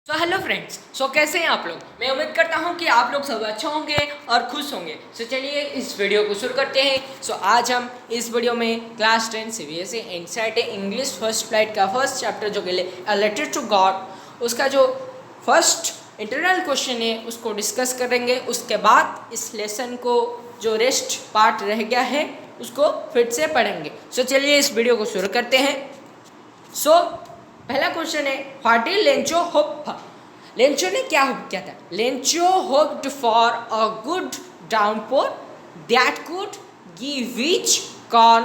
So hello friends, कैसे हैं आप लोग। मैं उम्मीद करता हूं कि आप लोग सब अच्छे होंगे और खुश होंगे। चलिए इस वीडियो को शुरू करते हैं। आज हम इस वीडियो में class 10 CBSE NCERT English first flight का फर्स्ट चैप्टर जो कि अ लेटर टू गॉड, उसका जो फर्स्ट इंटरनल क्वेश्चन है उसको डिस्कस करेंगे। उसके बाद इस लेसन को जो रेस्ट पार्ट रह गया है उसको फिर से पढ़ेंगे। चलिए इस वीडियो को शुरू करते हैं। पहला क्वेश्चन है, what did Lencho hope. Lencho ने क्या होप किया था। Lencho hoped for a good downpour that could give which corn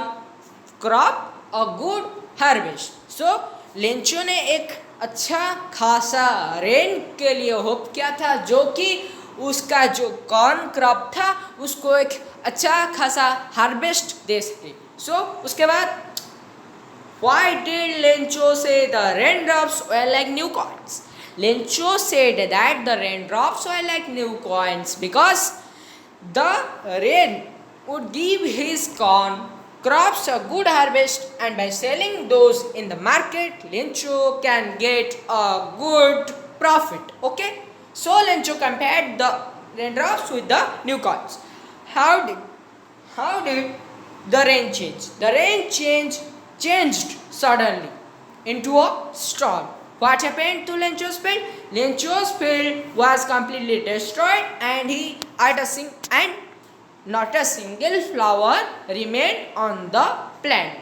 crop a good harvest. Lencho ने एक अच्छा खासा रेन के लिए होप किया था, जो कि उसका जो कॉर्न क्रॉप था उसको एक अच्छा खासा हार्वेस्ट दे सके। उसके बाद why did Lencho say the raindrops were like new coins? Lencho said that the raindrops were like new coins because the rain would give his corn crops a good harvest, and by selling those in the market, Lencho can get a good profit. Okay, so Lencho compared the raindrops with the new coins. How did the rain change? The rain changed suddenly into a storm. What happened to Lencho's field? Lencho's field was completely destroyed, and not a single flower remained on the plant.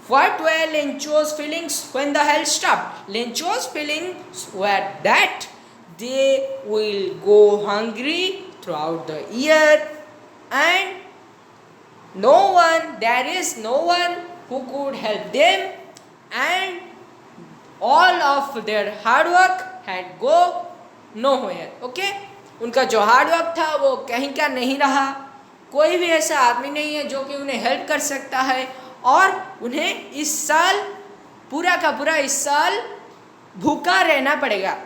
What were Lencho's feelings when the hail stopped? Lencho's feelings were that they will go hungry throughout the year, and there is no one who could help them, and all of their hard work had go nowhere. Okay, उनका जो hard work था वो कहीं का नहीं रहा। कोई भी ऐसा आदमी नहीं है जो कि उन्हें हेल्प कर सकता है, और उन्हें इस साल पूरा का पूरा इस साल भूखा रहना पड़ेगा।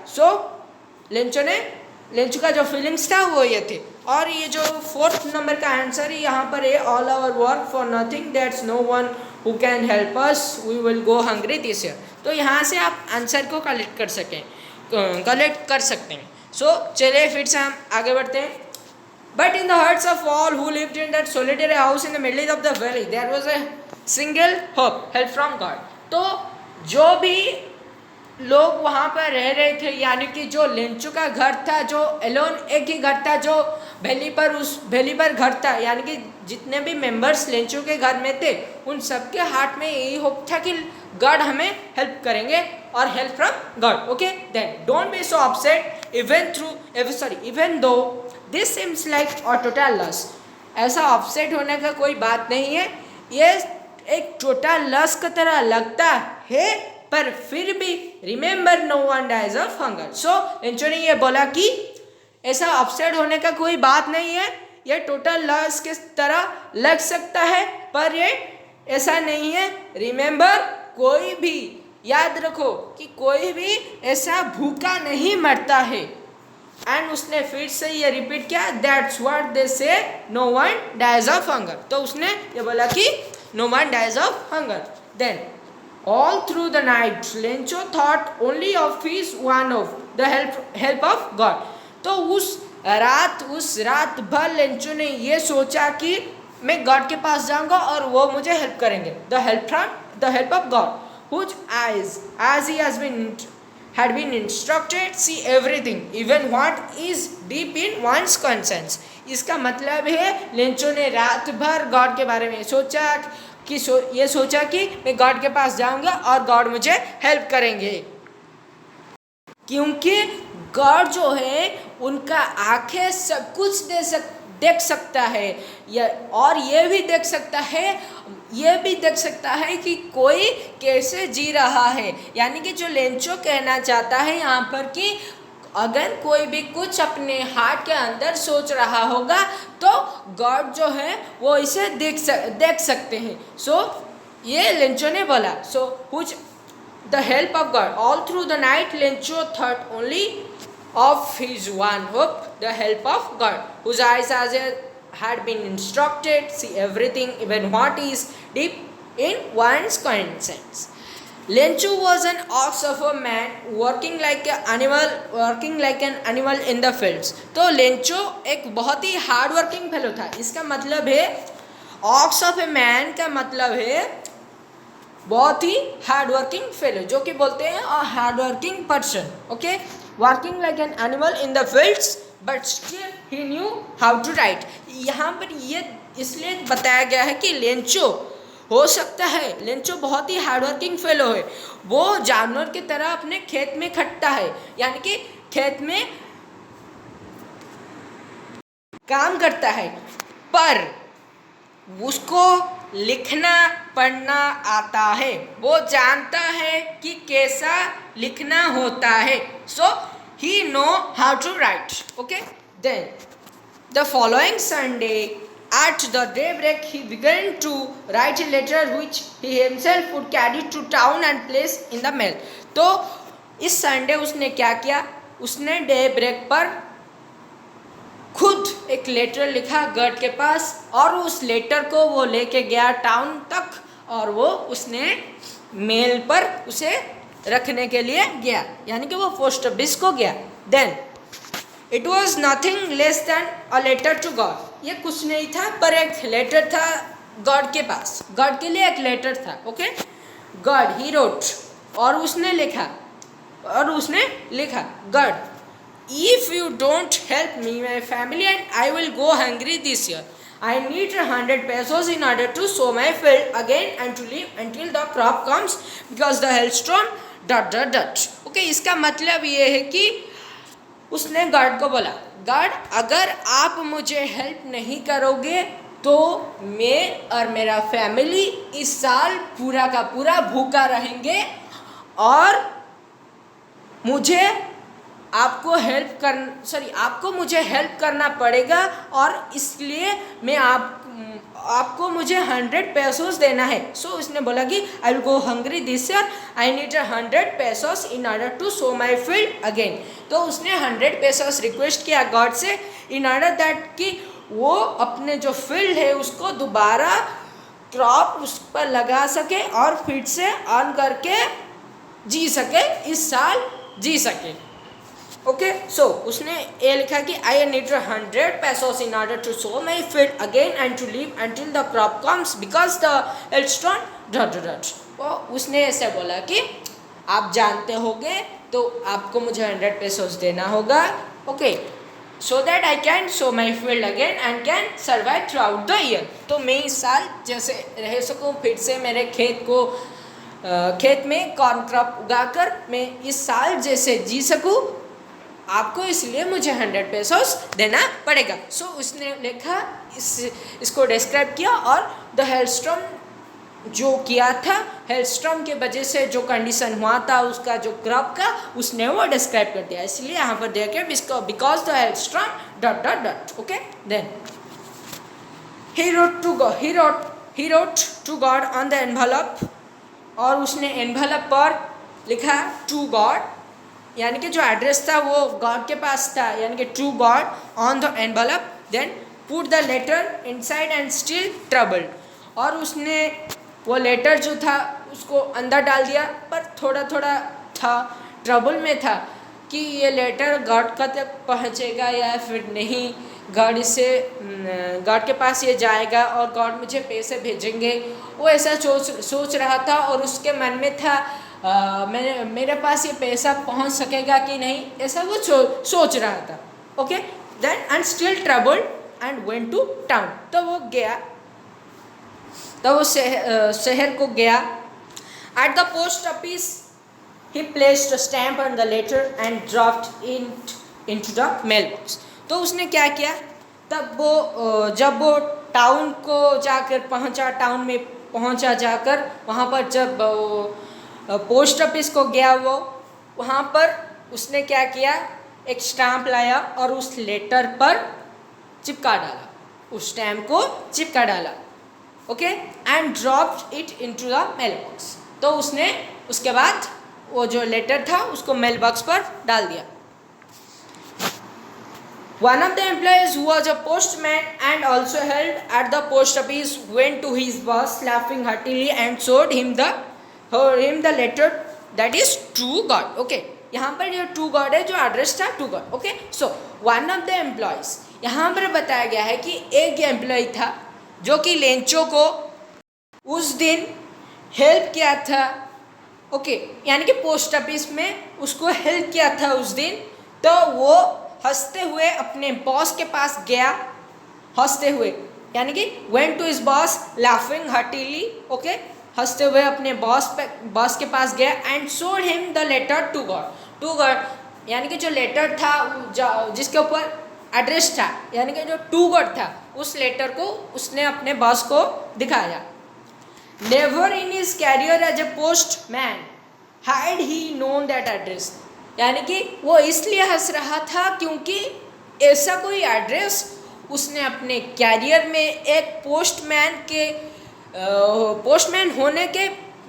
लेंचो का जो फीलिंग्स था वो ये थे। और ये जो 4th नंबर का आंसर है यहाँ पर है, all our work for nothing that's no one who can help us, we will go hungry this year. तो यहाँ से आप आंसर को कलेक्ट कर सकते हैं। चलिए फिर से हम आगे बढ़ते हैं। But in the hearts of all who lived in that solitary house in the middle of the valley there was a single hope, help from God. तो जो भी लोग वहाँ पर रह रहे थे, यानी कि जो लेंचो का घर था, जो एलोन एक ही घर था जो वैली पर घर था, यानी कि जितने भी मेंबर्स लेंचो के घर में थे उन सबके हार्ट में यही होप था कि गॉड हमें हेल्प करेंगे और help from God. Okay, then don't be so upset even though this seems like a total loss. ऐसा अपसेट होने का कोई बात नहीं है, ये एक टोटल लॉस की तरह लगता है, पर फिर भी remember no one dies of hunger. Lencho ने ये बोला कि ऐसा अपसेट होने का कोई बात नहीं है, ये टोटल लॉस के तरह लग सकता है, पर ये ऐसा नहीं है। रिमेंबर, कोई भी याद रखो कि कोई भी ऐसा भूखा नहीं मरता है। एंड उसने फिर से ये रिपीट किया, that's what they say, no one dies of hunger. तो उसने ये बोला कि no one dies of hunger. Then all through the night Lencho thought only of his one of the help of God। तो उस रात भर लेंचो ने ये सोचा कि मैं गॉड के पास जाऊंगा और वो मुझे हेल्प करेंगे। The help of God whose eyes as he had been instructed see everything even what is deep in one's conscience। इसका मतलब है लेंचो ने रात भर गॉड के बारे में सोचा ये सोचा कि मैं गॉड के पास जाऊंगा और गॉड मुझे हेल्प करेंगे, क्योंकि गॉड जो है उनका आंखें सब कुछ देख सकता है, और ये भी देख सकता है कि कोई कैसे जी रहा है। यानी कि जो लेंचो कहना चाहता है यहाँ पर कि अगर कोई भी कुछ अपने हार्ट के अंदर सोच रहा होगा तो गॉड जो है वो इसे देख सकते हैं। ये लेंचो ने बोला। Which the help of God all through the night Lencho thought only of his one hope, the help of God, whose eyes as had been instructed see everything even what is deep in one's conscience। Lenchu was an ox of a man working like an animal in the fields. तो Lencho एक बहुत ही hard working fellow था. इसका मतलब है ox of a man का मतलब है बहुत ही हार्ड वर्किंग फेलो, जो कि बोलते हैं hard working person. Okay, working like an animal in the fields but still he knew how to write. यहाँ पर ये इसलिए बताया गया है कि लेंचो हो सकता है, लेंचो बहुत ही हार्डवर्किंग फेलो है. वो जानवर की तरह अपने खेत में खटता है, यानी कि खेत में काम करता है, पर उसको लिखना पढ़ना आता है. वो जानता है कि कैसा लिखना होता है. So he know how to write. Okay, then the following Sunday at the daybreak he began to write a letter which he himself would carry to town and place in the mail. तो इस Sunday उसने क्या किया, उसने day break पर खुद एक letter लिखा गॉड के पास और उस लेटर को वो लेके गया टाउन तक और वो उसने मेल पर उसे रखने के लिए गया, यानी कि वो पोस्ट ऑफिस को गया. Then it was nothing less than a letter to God. ये कुछ नहीं था पर एक लेटर था गॉड के पास. गॉड के लिए एक लेटर था. ओके, गॉड ही रोट और उसने लिखा God, if you don't help me my family and I will go hungry this year. I need 100 pesos in order to sow my field again and to live until the crop comes because the hailstorm ... okay, इसका मतलब ये है कि उसने God को बोला, God अगर आप मुझे हेल्प नहीं करोगे तो मैं और मेरा फैमिली इस साल पूरा का पूरा भूखा रहेंगे और मुझे आपको मुझे हेल्प करना पड़ेगा और इसलिए मैं आपको मुझे 100 पेसोस देना है. सो उसने बोला कि I will go hungry this year, I need 100 pesos in order to sow my field again. तो उसने 100 पेसोस रिक्वेस्ट किया गॉड से इन ऑर्डर दैट कि वो अपने जो फील्ड है उसको दोबारा क्रॉप उस पर लगा सके और फिर से अर्न करके जी सके, इस साल जी सके. ओके, सो उसने ये लिखा कि आई need 100 pesos in order to sow my field again and to live until the crop comes because the hailstorm ... वो उसने ऐसे बोला कि आप जानते होगे तो आपको मुझे 100 pesos देना होगा. Okay, so that I can so my field again and can survive through out the year. तो मैं इस साल जैसे रह सकूँ, फिर से मेरे खेत में कॉर्न क्रॉप उगाकर मैं इस साल जैसे जी सकूँ, आपको इसलिए मुझे 100 पेसोस देना पड़ेगा. सो उसने लिखा, इसको डिस्क्राइब किया और द हेलस्टॉर्म जो किया था, हेलस्टॉर्म के वजह से जो कंडीशन हुआ था उसका जो क्रॉप का, उसने वो डिस्क्राइब कर दिया. इसलिए यहाँ पर देखिए because the hailstorm ... okay, then he wrote to God on the envelope और उसने एनवेलप पर लिखा टू गॉड, यानी कि जो एड्रेस था वो गॉड के पास था, यानी कि to God on the envelope. Then put the letter inside and still troubled. और उसने वो लेटर जो था उसको अंदर डाल दिया पर थोड़ा थोड़ा था, ट्रबल में था कि ये लेटर गॉड का तक पहुँचेगा या फिर नहीं, गॉड के पास ये जाएगा और गॉड मुझे पैसे भेजेंगे. वो ऐसा सोच रहा था और उसके मन में था मेरे पास ये पैसा पहुंच सकेगा कि नहीं, ऐसा वो सोच रहा था. Okay, then and still troubled and went to town. तो वो गया, तो वो शहर को गया. At the post office he placed a stamp on the letter and dropped into the mail box. तो उसने क्या किया, तब वो जब वो टाउन को जाकर पहुंचा, टाउन में पहुंचा जाकर वहाँ पर जब पोस्ट ऑफिस को गया, वो वहाँ पर उसने क्या किया, एक स्टैम्प लाया और उस लेटर पर चिपका डाला, उस स्टैम्प को चिपका डाला. Okay, and dropped it into the mail box. तो उसने उसके बाद वो जो लेटर था उसको मेल बॉक्स पर डाल दिया. One of the employees who was a postman and also helped at the post office went to his boss laughing heartily and showed him the him the letter that is to God. Okay, यहाँ पर जो to God है, जो address था to God. Okay, so one of the employees, यहाँ पर बताया गया है कि एक एम्प्लॉय था जो कि लेंचो को उस दिन हेल्प किया था. ओके, यानी कि पोस्ट ऑफिस में उसको हेल्प किया था उस दिन. तो वो हंसते हुए अपने बॉस के पास गया, हंसते हुए, यानी कि went to his boss laughing heartily. Okay, हंसते हुए अपने बॉस के पास गया and showed him the letter to God. To God यानी कि जो लेटर था, जिसके ऊपर एड्रेस था, यानी कि जो टू गॉड था, उस लेटर को उसने अपने बॉस को दिखाया. Never in his career as a postman had he known that address. यानी कि वो इसलिए हंस रहा था क्योंकि ऐसा कोई एड्रेस उसने अपने कैरियर में एक पोस्टमैन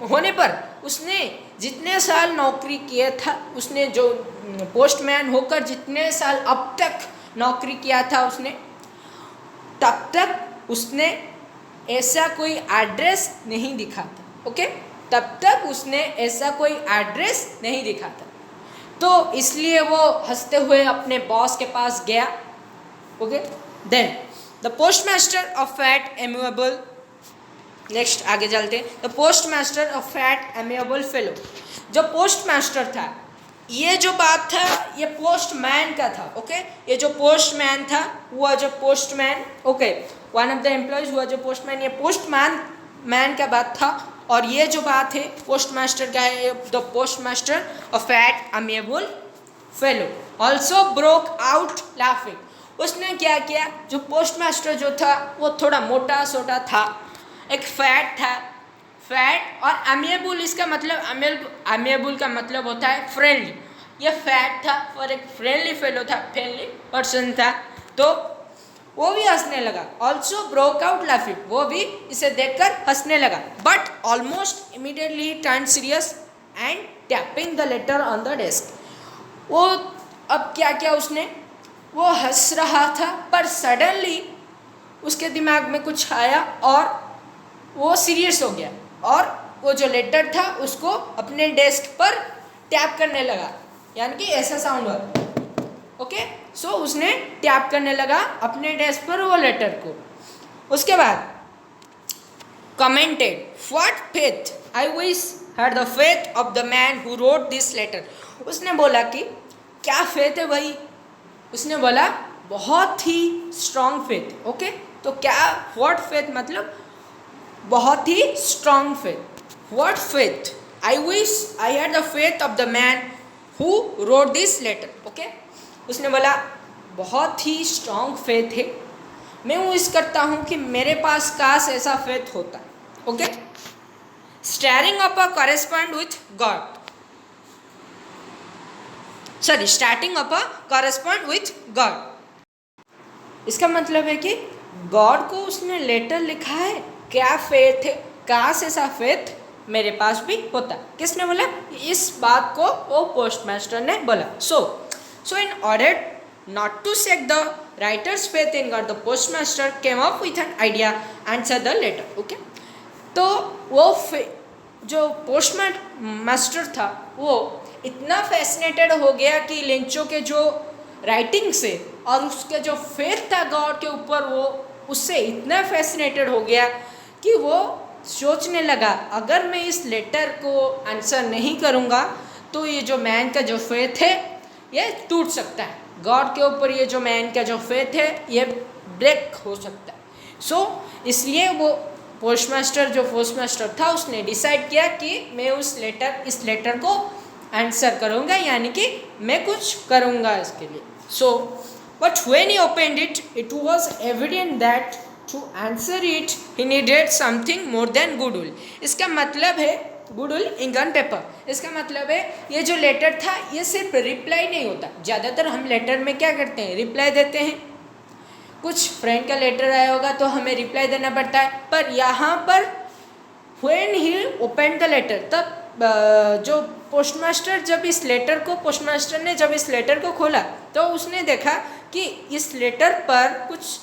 होने पर उसने जितने साल नौकरी किया था, उसने जो पोस्टमैन होकर जितने साल अब तक नौकरी किया था उसने, तब तक उसने ऐसा कोई एड्रेस नहीं दिखा था. ओके, तब तक उसने ऐसा कोई एड्रेस नहीं दिखा था. तो इसलिए वो हंसते हुए अपने बॉस के पास गया. Okay, then the postmaster of fat amiable. Next आगे चलते हैं. The postmaster of fat amiable fellow. जो पोस्टमास्टर था, ये जो बात था ये पोस्टमैन का था. ओके, ये जो पोस्टमैन था हुआ जो postman. Okay, one of the employees हुआ जो पोस्टमैन, ये पोस्टमैन का बात था. और ये जो बात है पोस्टमास्टर का है, the postmaster of fat amiable fellow also broke out laughing. उसने क्या किया, जो पोस्टमास्टर जो था वो थोड़ा मोटा सोटा था, एक फैट था. फैट और अमेबुल, इसका मतलब अमेबुल का मतलब होता है फ्रेंडली. ये फैट था और एक फ्रेंडली फेलो था, फ्रेंडली पर्सन था. तो वो भी हंसने लगा. ऑल्सो ब्रोक आउट लाफिंग, वो भी इसे देखकर हंसने लगा. But almost immediately turn serious and tapping the later on the desk. वो अब क्या किया उसने, वो हंस रहा था पर सडनली उसके दिमाग में कुछ आया और वो सीरियस हो गया और वो जो लेटर था उसको अपने डेस्क पर टैप करने लगा. यानी कि ऐसा साउंड हुआ. ओके, सो उसने टैप करने लगा अपने डेस्क पर वो लेटर को. उसके बाद commented, what faith, I wish had the faith of the man who wrote this letter. उसने बोला कि क्या फेथ है भाई. उसने बोला बहुत ही स्ट्रॉन्ग फेथ. ओके, तो क्या व्हाट फेथ मतलब बहुत ही strong faith. What faith, I wish I had the faith of the man who wrote this letter. Okay, उसने बोला बहुत ही स्ट्रॉन्ग फेथ है, मैं विश करता हूँ कि मेरे पास काश ऐसा फेथ होता. Okay, starring up a correspond with God, sorry, starting up a correspond with God. इसका मतलब है कि गॉड को उसने लेटर लिखा है. क्या फेथ है, काश ऐसा फेथ मेरे पास भी होता. किसने बोला, इस बात को वो पोस्टमास्टर ने बोला. So in order not to shake the writer's faith in God, the postmaster came up with an idea and said the letter. Okay, तो वो जो पोस्टमास्टर था वो इतना फैसिनेटेड हो गया कि लेंचो के जो राइटिंग से और उसके जो फेथ था गॉड के ऊपर, वो उससे इतना फैसिनेटेड हो गया कि वो सोचने लगा अगर मैं इस लेटर को आंसर नहीं करूँगा तो ये जो मैन का जो फेथ है ये टूट सकता है. गॉड के ऊपर ये जो मैन का जो फेथ है ये ब्रेक हो सकता है. सो इसलिए वो पोस्टमास्टर था, उसने डिसाइड किया कि मैं इस लेटर को आंसर करूँगा, यानी कि मैं कुछ करूँगा इसके लिए. So but when he opened it, it was evident that to answer it he needed something more than goodwill. इसका मतलब है गुडविल इंक एंड पेपर. इसका मतलब है ये जो लेटर था ये सिर्फ रिप्लाई नहीं होता. ज़्यादातर हम लेटर में क्या करते हैं, रिप्लाई देते हैं. कुछ फ्रेंड का लेटर आया होगा तो हमें रिप्लाई देना पड़ता है. पर यहाँ पर when he open the letter, तब जो पोस्टमास्टर ने जब इस लेटर को खोला तो उसने देखा कि इस लेटर पर कुछ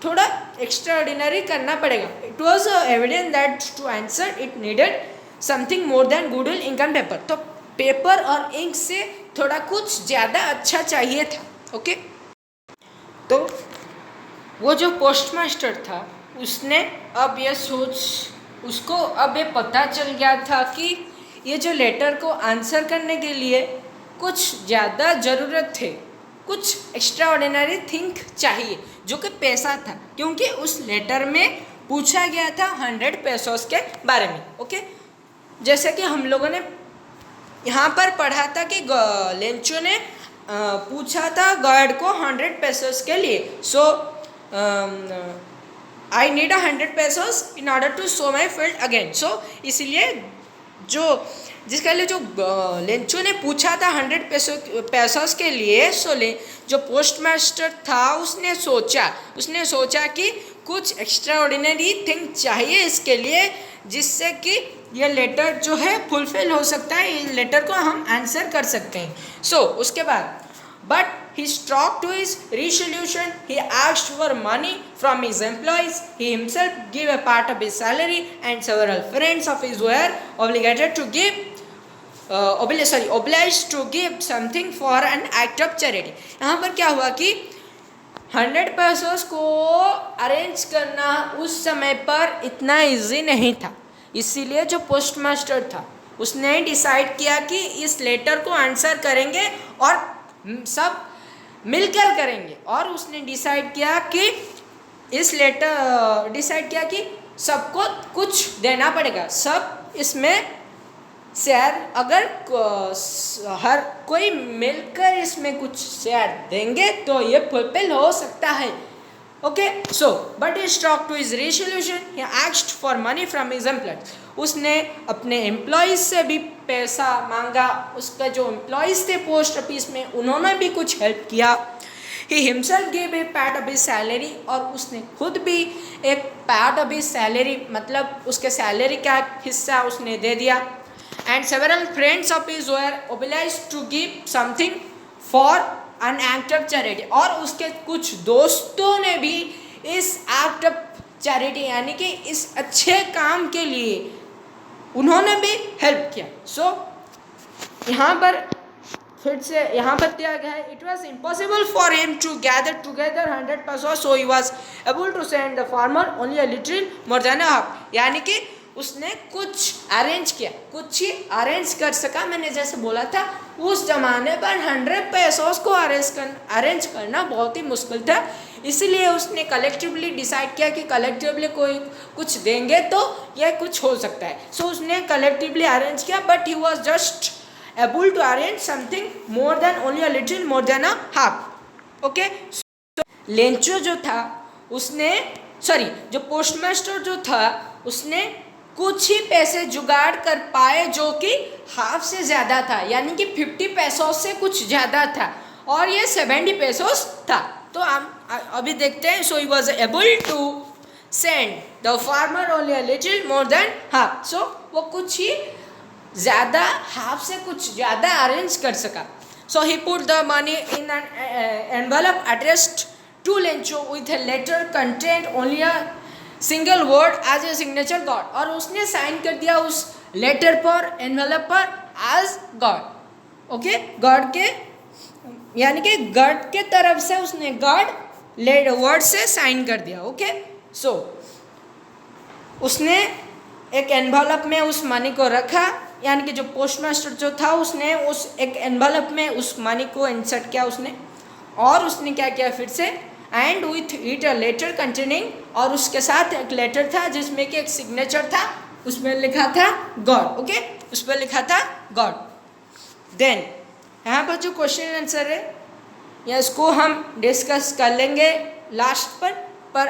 थोड़ा एक्स्ट्रा ऑर्डिनरी करना पड़ेगा. It was evident that to answer it needed something more than good will ink and paper. तो पेपर और इंक से थोड़ा कुछ ज़्यादा अच्छा चाहिए था। ओके, तो वो जो पोस्ट मास्टर था उसने अब ये उसको अब ये पता चल गया था कि ये जो लेटर को आंसर करने के लिए कुछ ज़्यादा ज़रूरत थे, कुछ एक्स्ट्रा ऑर्डिनरी थिंग चाहिए जो कि पैसा था, क्योंकि उस लेटर में पूछा गया था 100 पेसोस के बारे में। ओके, जैसे कि हम लोगों ने यहाँ पर पढ़ा था कि लेंचो ने पूछा था गार्ड को 100 पेसोस के लिए। So I need 100 pesos in order to sow my field again. So इसलिए जिसके लिए जो लेंचो ने पूछा था 100 पेसोस के लिए, जो पोस्ट मास्टर था उसने सोचा कि कुछ एक्स्ट्रा ऑर्डिनरी थिंग चाहिए इसके लिए, जिससे कि ये लेटर जो है फुलफिल हो सकता है, इस लेटर को हम आंसर कर सकते हैं। उसके बाद but he stuck to his resolution. He asked for money from his employees. He himself gave a part of his salary, and several friends of his were obligated to give obliged to give something for an act of charity. यहाँ पर क्या हुआ कि 100 pesos को arrange करना उस समय पर इतना इजी नहीं था, इसीलिए जो पोस्ट मास्टर था उसने डिसाइड किया कि इस लेटर को आंसर करेंगे और सब मिलकर करेंगे। और उसने डिसाइड किया कि सबको कुछ देना पड़ेगा, सब इसमें शेयर, अगर हर कोई मिलकर इसमें कुछ शेयर देंगे तो ये फुलफिल हो सकता है। Okay, but he stuck to his resolution, he asked for money from his employees. उसने अपने एम्प्लॉयज से भी पैसा मांगा, उसका जो एम्प्लॉयज थे पोस्ट ऑफिस में उन्होंने भी कुछ हेल्प किया। He himself gave a part of his salary, और उसने खुद भी एक पार्ट ऑफ हिज सैलरी, मतलब उसके सैलरी का हिस्सा उसने दे दिया। And several friends of his were obliged to give something for an act of charity, और उसके कुछ दोस्तों ने भी इस एक्ट ऑफ चैरिटी यानी कि इस अच्छे काम के लिए उन्होंने भी हेल्प किया। यहाँ पर फिर से यहाँ पर दिया गया है, it was impossible for him to gather together 100 pesos, so he was able to send the farmer only a little more than a half. यानी कि उसने कुछ अरेंज किया, कुछ ही अरेंज कर सका। मैंने जैसे बोला था उस जमाने पर 100 पेसोस को अरेंज करना बहुत ही मुश्किल था, इसलिए उसने कलेक्टिवली डिसाइड किया कि कलेक्टिवली कोई कुछ देंगे तो यह कुछ हो सकता है। उसने कलेक्टिवली अरेंज किया, but he was just able to arrange something more than only a little more than a half. Okay, Lencho जो था जो पोस्ट मास्टर जो था उसने कुछ ही पैसे जुगाड़ कर पाए जो कि हाफ से ज़्यादा था, यानी कि 50 पेसोस से कुछ ज़्यादा था, और ये 70 पेसोस था। तो हम अभी देखते हैं। So he was able to send the farmer only a little more than half. वो कुछ ही ज़्यादा, हाफ से कुछ ज़्यादा अरेंज कर सका। So he put the money in an envelope addressed to Lencho with a letter content only a single word as a signature God, और उसने साइन कर दिया उस लेटर पर, एनवेलप पर, एज गॉड। ओके, गॉड के यानी कि गॉड के तरफ से उसने गॉड वर्ड से साइन कर दिया। ओके, उसने एक एनवेलप में उस मनी को रखा, यानी कि जो पोस्ट मास्टर जो था उसने उस एक एनवेलप में उस मनी को इंसर्ट किया उसने, और उसने क्या किया फिर से, and with it a letter containing, और उसके साथ एक लेटर था जिसमें कि एक सिग्नेचर था, उसमें लिखा था गॉड। ओके, उस पर लिखा था गॉड। देन यहाँ पर जो क्वेश्चन आंसर है या इसको हम डिस्कस कर लेंगे लास्ट पर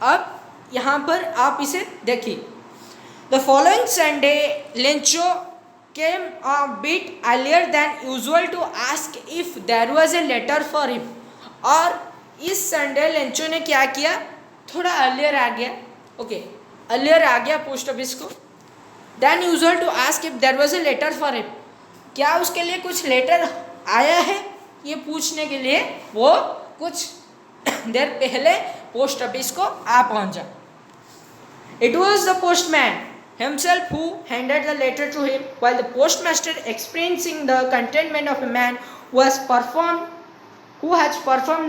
अब यहाँ पर आप इसे देखिए। The following Sunday Lencho came a bit earlier than usual to ask if there was a letter for him, और इस संडे लेंचो ने क्या किया, थोड़ा अर्लियर आ गया। ओके, अर्लियर आ गया पोस्ट ऑफिस को, then usual to ask if there was a letter for him, क्या उसके लिए कुछ लेटर आया है ये पूछने के लिए वो कुछ देर पहले पोस्ट ऑफिस को आ पहुंचा। It was the postman himself who handed the letter to him, while the postmaster, experiencing the contentment of a man who has performed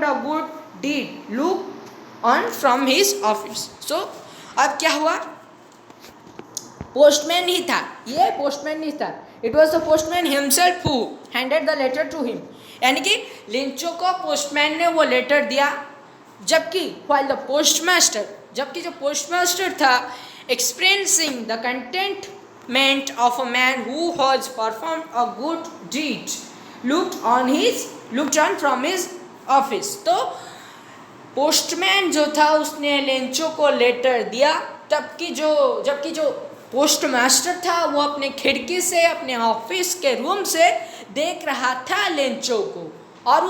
a good deed, looked on from his office. So अब क्या हुआ, postman ही था, ये postman नहीं था, it was the postman himself who handed the letter to him, यानी कि लिंचो को पोस्टमैन ने वो लेटर दिया, जबकि while the postmaster, जबकि जो पोस्टमास्टर था, experiencing the contentment of a man who has performed a good deed, looked on from his office. तो पोस्टमैन जो था उसने लेंचो को लेटर दिया, जबकि जो पोस्टमास्टर था वो अपने खिड़की से, अपने ऑफिस के रूम से देख रहा था लेंचो को, और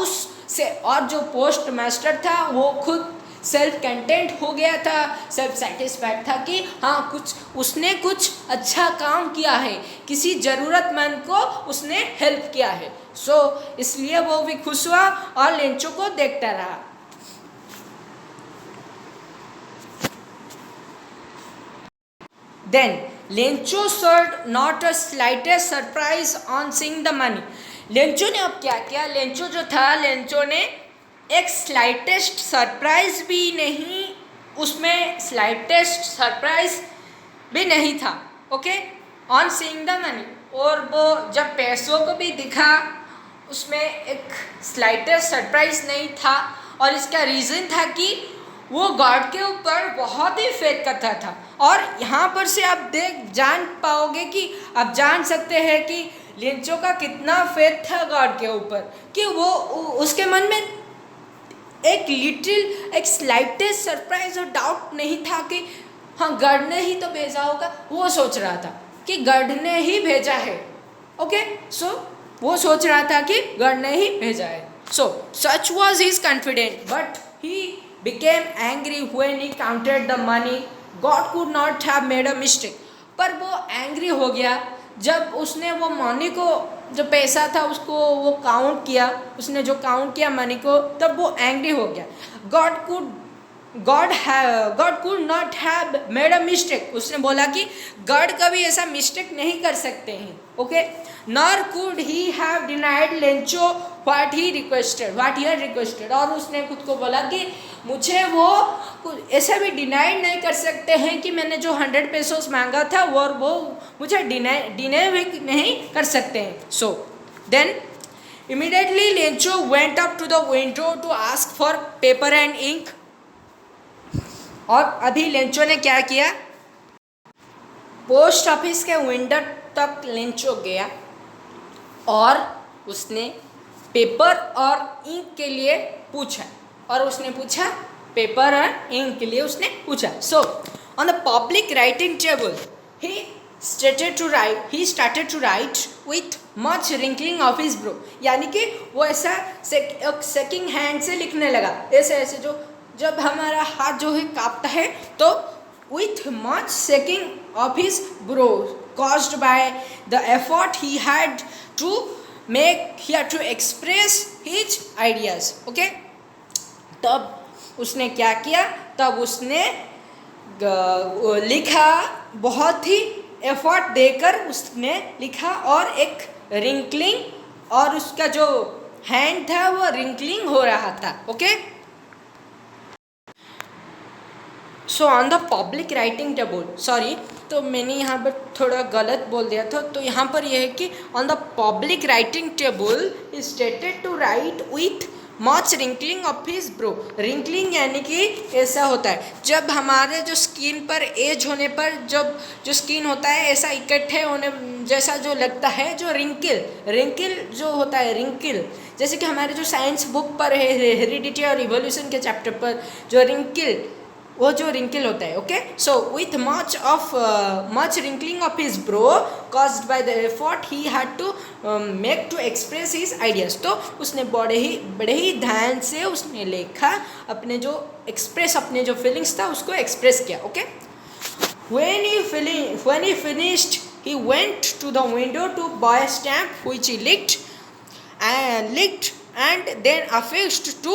जो पोस्टमास्टर था वो खुद सेल्फ कंटेंट हो गया था, सेल्फ सेटिस्फाइड था कि हाँ उसने कुछ अच्छा काम किया है, किसी ज़रूरतमंद को उसने हेल्प किया है. सो इसलिए वो भी खुश हुआ और लेंचो को देखता रहा. Then Lencho showed not a slightest surprise on seeing the money. Lencho ने अब क्या किया, लेंचो जो था, लेंचो ने एक स्लाइटेस्ट सरप्राइज भी नहीं, उसमें स्लाइटेस्ट सरप्राइज भी नहीं था. Okay, on seeing the money, और वो जब पैसों को भी दिखा उसमें एक स्लाइटेस्ट सरप्राइज नहीं था, और इसका रीज़न था कि वो गॉड के ऊपर बहुत ही फेथ करता था. और यहाँ पर से आप जान पाओगे कि आप जान सकते हैं कि लेंचो का कितना फेथ था गॉड के ऊपर, कि वो उसके मन में एक स्लाइटेस्ट सरप्राइज और डाउट नहीं था कि हाँ गॉड ने ही तो भेजा होगा. वो सोच रहा था कि गॉड ने ही भेजा है. ओके, सो वो सोच रहा था कि गॉड ने ही भेजा है. So such was his confident, but he became angry when he counted the money. God could not have made a mistake. पर वो एंग्री हो गया जब उसने वो मनी को, जो पैसा था उसको वो काउंट किया, उसने जो काउंट किया मनी को, तब वो एंग्री हो गया. God could not have made a mistake. उसने बोला कि गॉड कभी ऐसा मिस्टेक नहीं कर सकते हैं. Okay, nor could he have denied Lencho what he had requested. और उसने खुद को बोला कि मुझे वो ऐसा भी डिनाई नहीं कर सकते हैं कि मैंने जो 100 पेसोस मांगा था वो मुझे डिनाई भी नहीं कर सकते हैं. So then immediately Lencho went up to the window to ask for paper and ink. और अभी लेंचो ने क्या किया, पोस्ट ऑफिस के विंडो तक लेंचो गया और उसने पेपर और इंक के लिए पूछा, पेपर और इंक के लिए उसने पूछा. So on the public writing table he started to write with much wrinkling of his brow. यानी कि वो ऐसा सेकिंग हैंड से लिखने लगा, ऐसे जो जब हमारा हाथ जो है कांपता है, तो with much shaking of his brow caused by the effort he had to express his ideas. Okay, तब उसने क्या किया, तब उसने लिखा, बहुत ही एफर्ट देकर उसने लिखा, और एक रिंकलिंग, और उसका जो हैंड था वो रिंकलिंग हो रहा था. Okay, so on the public writing table, sorry, तो मैंने यहाँ पर थोड़ा गलत बोल दिया था. तो यहाँ पर यह है कि on the public writing table is stated to write with much wrinkling of his brow. Wrinkling यानी कि ऐसा होता है जब हमारे जो स्किन पर एज होने पर जब जो स्किन होता है ऐसा इकट्ठे होने जैसा जो लगता है, जो रिंकिल जो होता है, रिंकिल जैसे कि हमारे जो साइंस बुक पर है, हेरिडिटी और इवोल्यूशन के चैप्टर पर जो रिंकिल होता है. Okay, so with much wrinkling of his bro caused by the effort he had to make to express his ideas. तो उसने बड़े ही ध्यान से उसने लिखा, अपने जो फीलिंग्स था उसको एक्सप्रेस किया. Okay, when he finished he went to the window to buy a stamp which he licked and then affixed to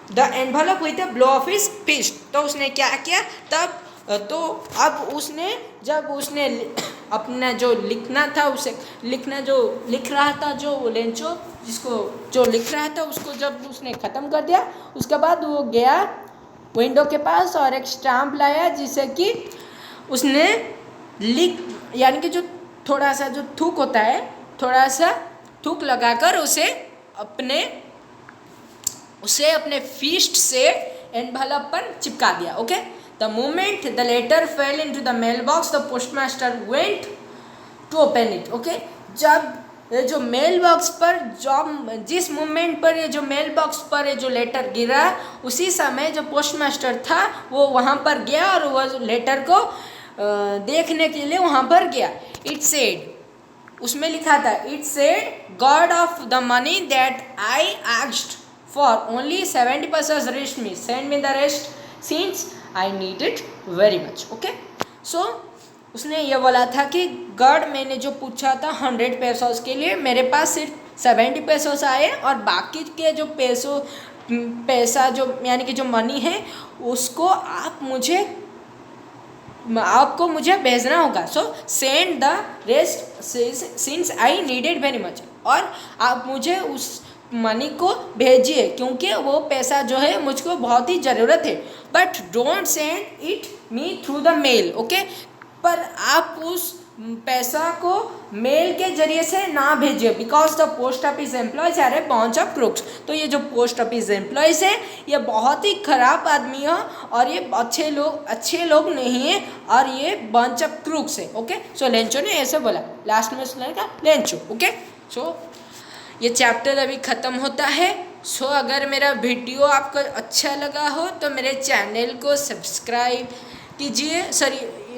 the envelope with a blow of his fist. तो उसने क्या किया, तब तो अब उसने जब उसने अपना जो लिखना था उसे जो लिख रहा था जो लेंचो जिसको जो लिख रहा था उसको जब उसने ख़त्म कर दिया, उसके बाद वो गया विंडो के पास और एक स्टैम्प लाया जिसे कि उसने लिख यानी कि जो थोड़ा सा जो थूक होता है, थोड़ा सा थूक लगाकर उसे अपने फिस्ट से एनवलप पर चिपका दिया. Okay, the moment the letter fell into the mail box the postmaster went to open it. Okay, जब ये जो मेल बॉक्स पर जिस मोमेंट पर ये जो मेल बॉक्स पर ये जो लेटर गिरा, उसी समय जो पोस्टमास्टर था वो वहाँ पर गया और वो लेटर को देखने के लिए वहाँ पर गया. इट सेड, उसमें लिखा था, it said God of the money that I asked for only 70% reached me, send me the rest since I need it very much. Okay, so उसने ये बोला था कि गॉड मैंने जो पूछा था 100 पेसोस के लिए, मेरे पास सिर्फ 70 पेसोस आए और बाकी के जो पैसा जो यानी कि जो मनी है उसको आपको मुझे भेजना होगा. सो send the rest since I needed very much, और आप मुझे उस मनी को भेजिए क्योंकि वो पैसा जो है मुझको बहुत ही ज़रूरत है. But don't send it me through the mail. Okay, पर आप उस पैसा को मेल के जरिए से ना भेजिए, because the post office employees are a bunch of crooks. तो ये जो पोस्ट ऑफिस एम्प्लॉयज़ है ये बहुत ही ख़राब आदमी है और ये अच्छे लोग नहीं है और ये बंच ऑफ क्रूक्स है. ओके, सो लेंचो ने ऐसे बोला, लास्ट में सुनाएगा लेंचो. ओके, सो ये चैप्टर अभी ख़त्म होता है. सो अगर मेरा वीडियो आपको अच्छा लगा हो तो मेरे चैनल को सब्सक्राइब कीजिए,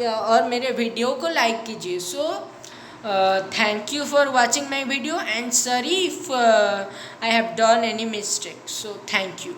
और मेरे वीडियो को लाइक कीजिए. So thank you for watching my video and sorry if I have done any mistake. So thank you.